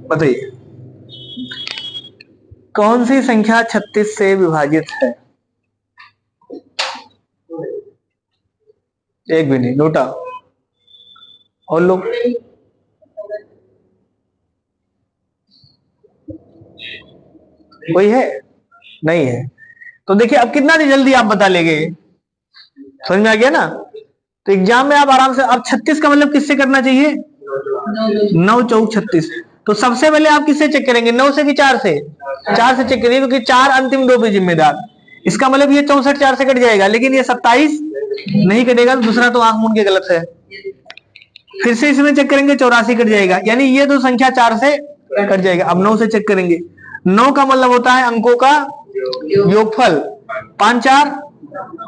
बताइए, कौन सी संख्या 36 से विभाजित है? एक भी नहीं, नोटा। और लोग कोई है? नहीं है। तो देखिए अब कितना जल्दी आप बता लेंगे, समझ में आ गया ना? तो एग्जाम में आप आराम से, अब 36 का मतलब किससे करना चाहिए? 9 चौक 36। तो सबसे पहले आप किससे चेक करेंगे? 9 से कि 4 से? 4 से चेक करिए, क्योंकि 4 अंतिम 2 पे जिम्मेदार। इसका मतलब ये 64 4 से कट जाएगा, लेकिन ये 27 नहीं कटेगा, तो दूसरा तो आंख मूंद के गलत है। फिर से इसमें चेक करेंगे, 84 कट जाएगा, यानी ये तो संख्या 4 से कट जाएगा। अब 9 से चेक करेंगे, 9 का मतलब होता है अंकों का योगफल। 5 4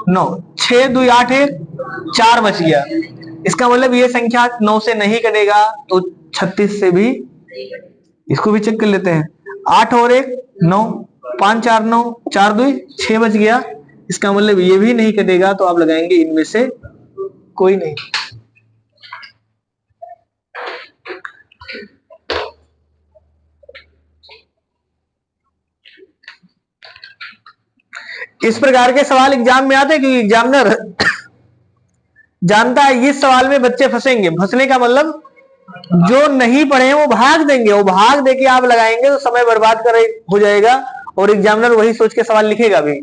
9, 6 2 8 1 4 बच गया। इसका मतलब ये संख्या 9 से नहीं कटेगा, तो 36 से भी। इसको भी चेक कर लेते हैं, 8 और 1 9, 5 4 9, 4 2 6 बच गया। इसका मतलब ये भी नहीं कटेगा, तो आप लगाएंगे इनमें से कोई नहीं। इस प्रकार के सवाल एग्जाम में आते हैं, क्योंकि एग्जामिनर जानता है इस सवाल में बच्चे फंसेंगे। फंसने का मतलब जो नहीं पढ़े हैं वो भाग देंगे, वो भाग देके आप लगाएंगे तो समय बर्बाद कर हो जाएगा, और एग्जामिनर वही सोच के सवाल लिखेगा भी।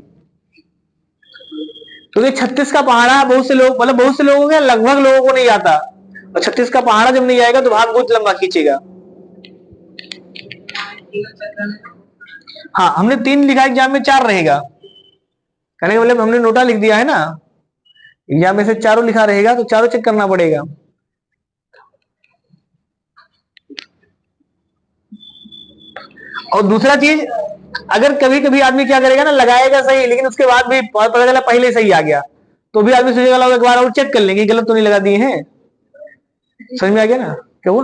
क्योंकि 36 का पहाड़ा बहुत से लोग, मतलब बहुत से लोगों के लगभग लोगों को नहीं आता, और 36 का पहाड़ा जब नहीं आएगा तो भाग बहुत लंबा खींचेगा। हाँ, हमने 3 लिखा, एग्जाम में 4 रहेगा, कहने का मतलब हमने नोटा लिख दिया है ना, एग्जाम में से चारों लिखा रहेगा, तो चारों चेक करना पड़ेगा। और दूसरा चीज, अगर कभी कभी आदमी क्या करेगा ना, लगाएगा सही, लेकिन उसके बाद भी पता चला पहले सही आ गया, तो भी आदमी सोचेगा एक बार और चेक कर लेंगे, गलत तो नहीं लगा दिए हैं। समझ में आ गया ना क्या हुआ?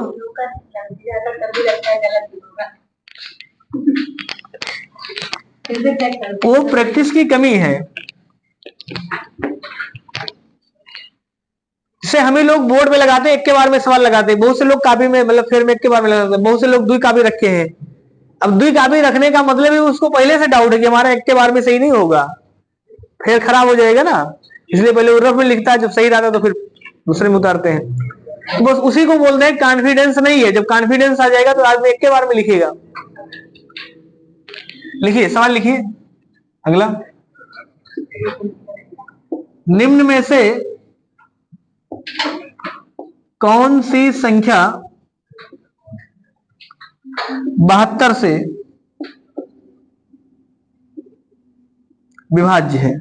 वो प्रैक्टिस की कमी है। जैसे हमें लोग बोर्ड में लगाते हैं, एक के बार में सवाल लगाते हैं, बहुत से लोग कॉपी में, मतलब फिर में एक के बार में लगाते हैं, बहुत से लोग 2 कॉपी रखे हैं। अब 2 कॉपी रखने का मतलब है उसको पहले से डाउट है कि हमारा एक के बार में सही नहीं होगा, फिर खराब हो जाएगा ना। इसलिए पहले वो रफ में लिखता है, जब सही रहता है तो फिर दूसरे में उतारते हैं। तो बस उसी को बोलते हैं कॉन्फिडेंस नहीं है। जब कॉन्फिडेंस आ जाएगा तो आदमी एक के बार में लिखेगा। लिखिए सवाल, लिखिए अगला, निम्न में से कौन सी संख्या 72 से विभाज्य है।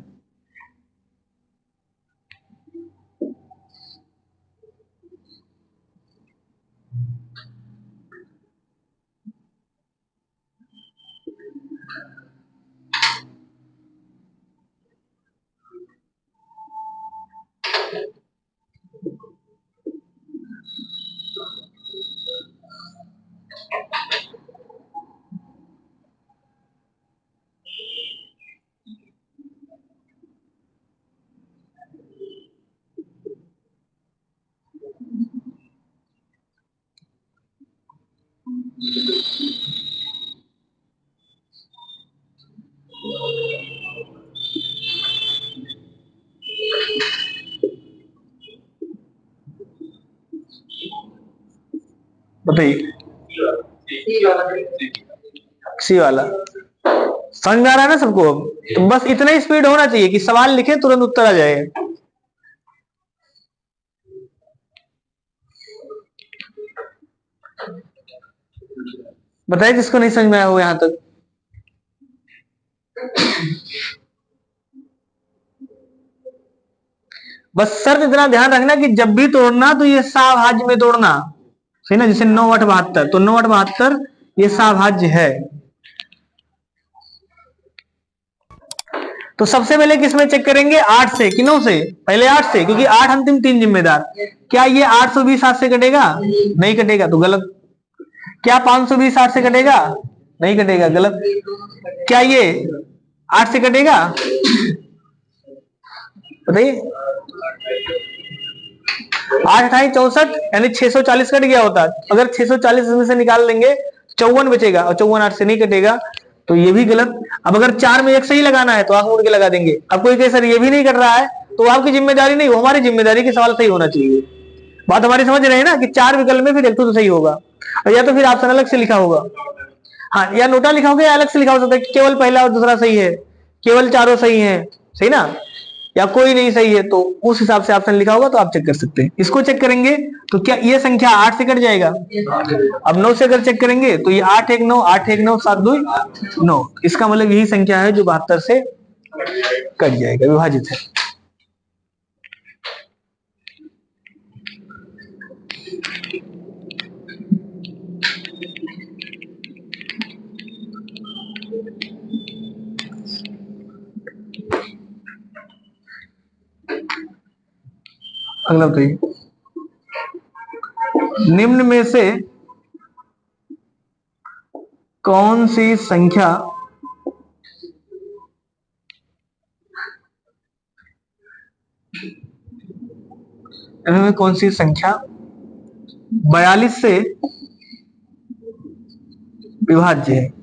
बताइए, सी वाला समझ में आ रहा है ना सबको? अब तो बस इतना ही स्पीड होना चाहिए कि सवाल लिखे तुरंत उत्तर आ जाए। बताइए जिसको नहीं समझ में आया हो यहां तक। बस शर्त इतना ध्यान रखना कि जब भी तोड़ना तो ये साभाज्य में तोड़ना, सही ना? जैसे 9 8 72, तो 9 8 72 ये साभाज्य है। तो सबसे पहले किसमें चेक करेंगे? 8 से कि 9 से? पहले 8 से, क्योंकि 8 अंतिम 3 जिम्मेदार। क्या ये 820 8 से कटेगा? नहीं कटेगा, तो गलत। क्या 520 8 से कटेगा? नहीं कटेगा, गलत। क्या ये 8 से कटेगा? बताइए। 8 8 64, यानी 640 कट गया होता। अगर 640 में से निकाल लेंगे 54 बचेगा, और 54 8 से नहीं कटेगा, तो ये भी गलत। अब अगर 4 में एक सही लगाना है तो आंख मूंद के लगा देंगे। अब कोई कहे सर ये भी नहीं कर रहा है, तो आपकी जिम्मेदारी नहीं, वो हमारी जिम्मेदारी की सवाल सही होना चाहिए। बात हमारी समझ रहे हैं ना कि 4 विकल्प में फिर एक तो सही होगा, और या तो फिर ऑप्शन अलग से लिखा होगा। हाँ, या नोटा लिखा होगा या अलग से लिखा हो सकता है कि केवल पहला और दूसरा सही है, केवल चारों सही है, सही ना? या कोई नहीं सही है, तो उस हिसाब से ऑप्शन लिखा होगा तो आप चेक कर सकते हैं। इसको चेक करेंगे तो क्या ये संख्या 8 से कट जाएगा? अब 9 से अगर चेक करेंगे तो ये 8 1 9 8 1 9 7 2 9, इसका मतलब यही संख्या है जो 72 से कट जाएगा, विभाजित है। अगला बताइए, निम्न में से कौन सी संख्या कौन सी संख्या 42 से विभाज्य है?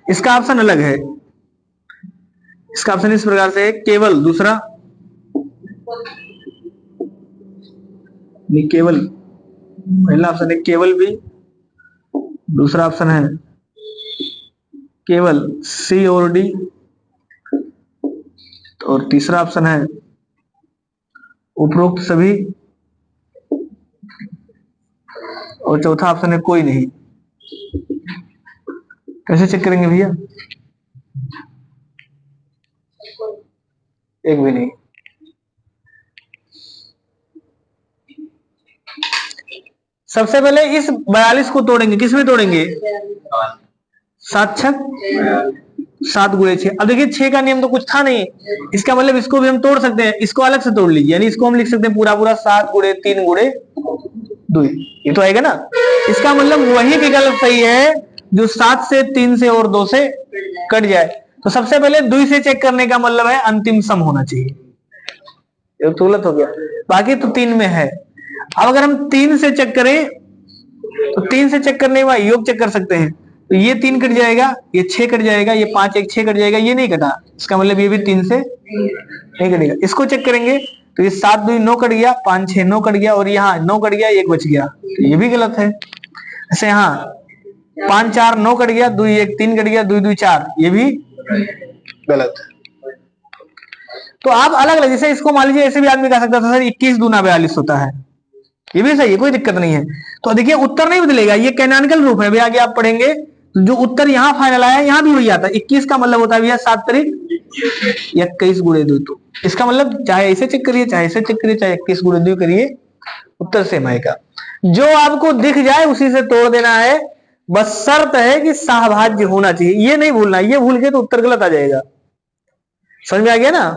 इसका ऑप्शन अलग है। इसका ऑप्शन इस प्रकार से है, केवल दूसरा, नहीं केवल, पहला ऑप्शन है केवल बी, दूसरा ऑप्शन है केवल सी और डी, और तीसरा ऑप्शन है उपरोक्त सभी, और चौथा ऑप्शन है कोई नहीं। कैसे चेक करेंगे भैया? एक भी नहीं। सबसे पहले इस 42 को तोड़ेंगे, किसमें तोड़ेंगे? 7 छक 7 गुणे 6। अब देखिए 6 का नियम तो कुछ था नहीं, इसका मतलब इसको भी हम तोड़ सकते हैं। इसको अलग से तोड़ लीजिए, यानी इसको हम लिख सकते हैं पूरा पूरा 7 गुणे 3 गुणे 2, ये तो आएगा ना। इसका मतलब वही विकल्प सही है जो 7 से 3 से और 2 से कट जाए। तो सबसे पहले 2 से चेक करने का मतलब है अंतिम सम होना चाहिए, ये तो गलत हो गया। बाकी तो 3 में है। अब अगर हम 3 से चेक करें तो 3 से चेक करने के बाद योग चेक कर सकते हैं। तो ये 3 कट जाएगा, ये 6 कट जाएगा, ये 5 1 6 कट जाएगा, ये नहीं कटा, इसका मतलब ये भी 3 से नहीं कटेगा। इसको चेक करेंगे तो ये 7 2 9 कट गया, 5 6 9 कट गया, और यहाँ 9 कट गया, 1 बच गया, तो ये भी गलत है। ऐसे यहाँ 5 4 9 कट गया, 2 1 3 कट गया, 2 2 4, ये भी गलत है। तो आप अलग अलग, जैसे इसको मान लीजिए ऐसे भी आदमी कह सकता था सर 21 दूना 42 होता है, ये भी सही है, कोई दिक्कत नहीं है। तो देखिए उत्तर नहीं बदलेगा, ये कैनोनिकल रूप है। अभी आगे आप पढ़ेंगे जो उत्तर यहाँ फाइनल आया यहाँ भी वही आता है। 21 का मतलब होता है भैया 7 तारीख 21 गुणे 2, तो इसका मतलब चाहे ऐसे चेक करिए, चाहे ऐसे चेक करिए, चाहे 21 गुणे 2 करिए, उत्तर सेम आएगा। जो आपको दिख जाए उसी से तोड़ देना है, बस शर्त है कि सहभाज्य होना चाहिए, ये नहीं भूलना। ये भूल गए तो उत्तर गलत आ जाएगा। समझ में आ गया ना?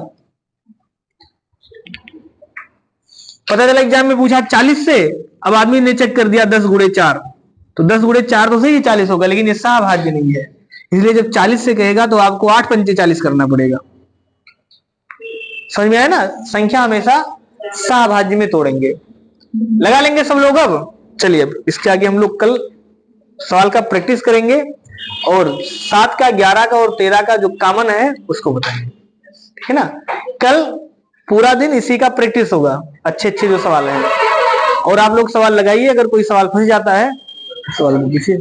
पता चला एग्जाम में पूछा 40 से, अब आदमी ने चेक कर दिया 10 गुणे 4, तो 10 गुणे 4 तो सही 40 होगा, लेकिन ये सहभाज्य नहीं है। इसलिए जब 40 से कहेगा तो आपको 8 पंचे 40 करना पड़ेगा। समझ में आया ना? संख्या हमेशा सहभाज्य में तोड़ेंगे। लगा लेंगे सब लोग। अब चलिए, अब इसके आगे हम लोग कल सवाल का प्रैक्टिस करेंगे, और 7 का 11 का और 13 का जो कॉमन है उसको बताएंगे, ठीक है ना? कल पूरा दिन इसी का प्रैक्टिस होगा, अच्छे अच्छे जो सवाल हैं। और आप लोग सवाल लगाइए, अगर कोई सवाल फंस जाता है सवाल पूछिए।